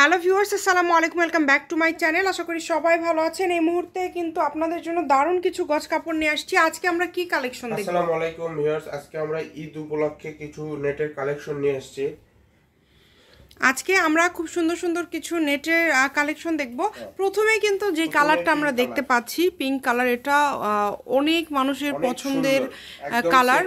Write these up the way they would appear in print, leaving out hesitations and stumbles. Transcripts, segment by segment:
Hello viewers, আসসালামু আলাইকুম, welcome back to my channel. আশা করি সবাই ভালো আছেন। এই মুহূর্তে কিন্তু আপনাদের জন্য দারুণ কিছু গজ কাপড় নিয়ে আসছি। আজকে আমরা কি কালেকশন দেখব? আসসালামু আলাইকুম ভিউয়ার্স, আজকে আমরা ঈদ উপলক্ষে কিছু নেটের কালেকশন নিয়ে আসছি। আজকে আমরা খুব সুন্দর সুন্দর কিছু নেটের কালেকশন দেখব। প্রথমে কিন্তু যে কালারটা আমরা দেখতে পাচ্ছি পিঙ্ক কালার, এটা অনেক মানুষের পছন্দের কালার,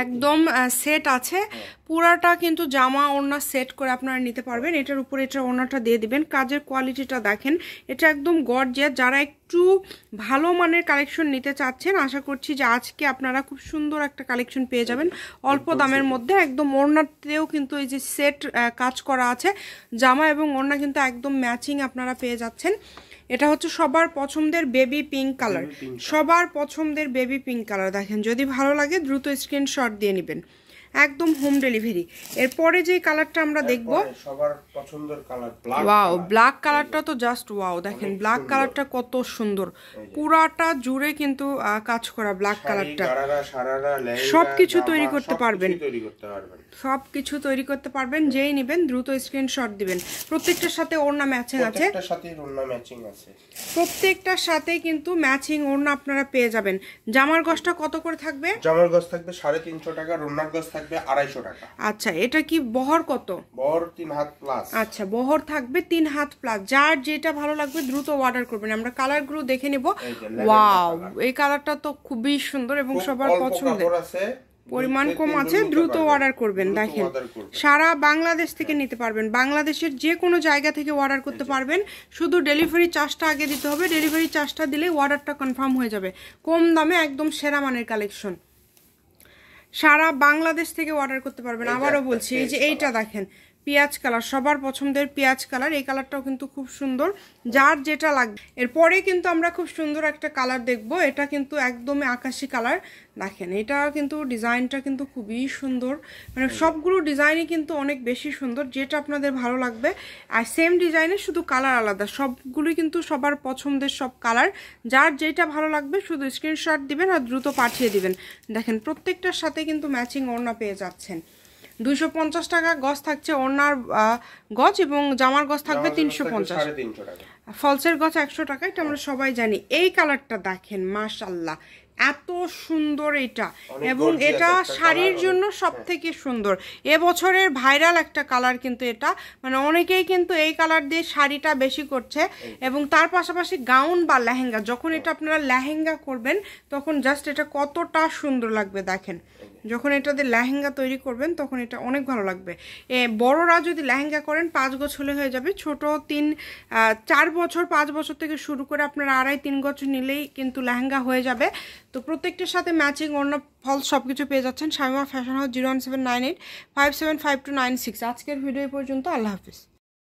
একদম সেট আছে। পুরাটা কিন্তু জামা ওড়না সেট করে আপনারা নিতে পারবেন। এটার উপরে এটা ওড়নাটা দিয়ে দিবেন। কাজের কোয়ালিটিটা দেখেন, এটা একদম গর্জিয়াস। যারা একটু ভালো মানের কালেকশন নিতে চাচ্ছেন, আশা করছি যে আজকে আপনারা খুব সুন্দর একটা কালেকশন পেয়ে যাবেন অল্প দামের মধ্যে। একদম ওড়নাতেও কিন্তু এই যে সেট কাজ করা আছে, জামা এবং ওড়না কিন্তু একদম ম্যাচিং আপনারা পেয়ে যাচ্ছেন। এটা হচ্ছে সবার পছন্দের বেবি পিঙ্ক কালার, সবার পছন্দের বেবি পিঙ্ক কালার। দেখেন, যদি ভালো লাগে দ্রুত স্ক্রিনশট দিয়ে নেবেন, একদম হোম ডেলিভারি। এরপরে যে কালারটা আমরা দেখব সবার পছন্দের কালার ব্ল্যাক। ওয়াও, ব্ল্যাক কালারটা তো জাস্ট ওয়াও। দেখেন ব্ল্যাক কালারটা কত সুন্দর, পুরাটা জুড়ে কিন্তু কাজ করা ব্ল্যাক কালারটা। সবকিছু তৈরি করতে পারবেন, সবকিছু তৈরি করতে পারবেন। যেই নেবেন দ্রুত স্ক্রিনশট দিবেন। প্রত্যেকটার সাথে ওড়না ম্যাচিং আছে, প্রত্যেকটার সাথে কিন্তু ম্যাচিং ওড়না আপনারা পেয়ে যাবেন। জামার গজটা কত করে থাকবে? জামার গজ থাকবে 350 টাকা, ওড়নার গজ থাকবে 250 টাকা। আচ্ছা, এটা কি বহর কত? বহর 3 হাত প্লাস। আচ্ছা, বহর থাকবে 3 হাত প্লাস। যার যেটা ভালো লাগবে দ্রুত অর্ডার করবেন। আমরা কালারগুলো দেখে নেব। ওয়াও, এই কালারটা তো খুবই সুন্দর এবং সবার পছন্দের। পরিমাণ কম আছে, দ্রুত অর্ডার করবেন। দেখেন, সারা বাংলাদেশ থেকে নিতে পারবেন, বাংলাদেশের যে কোনো জায়গা থেকে অর্ডার করতে পারবেন। শুধু ডেলিভারি চার্জটা আগে দিতে হবে। ডেলিভারি চার্জটা দিলে অর্ডারটা কনফার্ম হয়ে যাবে। কম দামে একদম সেরা মানের কালেকশন, সারা বাংলাদেশ থেকে অর্ডার করতে পারবেন। আবারও বলছি, এই যে এইটা দেখেন পেঁয়াজ কালার, সবার পছন্দের পেঁয়াজ কালার। এই কালারটাও কিন্তু খুব সুন্দর, যার যেটা লাগবে। এরপরে কিন্তু আমরা খুব সুন্দর একটা কালার দেখব। এটা কিন্তু একদমই আকাশি কালার। দেখেন, এটা কিন্তু ডিজাইনটা কিন্তু খুবই সুন্দর, মানে সবগুলো ডিজাইনই কিন্তু অনেক বেশি সুন্দর। যেটা আপনাদের ভালো লাগবে, আর সেম ডিজাইনের শুধু কালার আলাদা, সবগুলোই কিন্তু সবার পছন্দের সব কালার। যার যেটা ভালো লাগবে শুধু স্ক্রিনশট দিবেন আর দ্রুত পাঠিয়ে দিবেন। দেখেন, প্রত্যেকটার সাথে কিন্তু ম্যাচিং ওড়না পেয়ে যাচ্ছেন। 250 টাকা গজ থাকছে ওড়নার গজ, এবং জামার গজ থাকবে 350। ফলসের গজ 100 টাকা, এটা আমরা সবাই জানি। এই কালারটা দেখেন, মাশাআল্লাহ এত সুন্দর এটা, এবং এটা শাড়ির জন্য সব থেকে সুন্দর। এবছরের ভাইরাল একটা কালার কিন্তু এটা, মানে অনেকেই কিন্তু এই কালার দিয়ে শাড়িটা বেশি করছে। এবং তার পাশাপাশি গাউন বা লেহেঙ্গা, যখন এটা আপনারা লেহেঙ্গা করবেন তখন জাস্ট এটা কতটা সুন্দর লাগবে। দেখেন, যখন এটা দিয়ে লেহেঙ্গা তৈরি করবেন তখন এটা অনেক ভালো লাগবে। বড়রা যদি লেহেঙ্গা করেন 5 গজ হলে হয়ে যাবে। ছোট 4 বছর 5 বছর থেকে শুরু করে আপনারা 2.5-3 গজ নিলেই কিন্তু লেহেঙ্গা হয়ে যাবে। তো প্রত্যেকটার সাথে ম্যাচিং ওড়না ফলস সব কিছু পেয়ে যাচ্ছেন। Shamima fashion house, 01798575296। আজকের ভিডিও পর্যন্ত। আল্লাহ হাফিজ।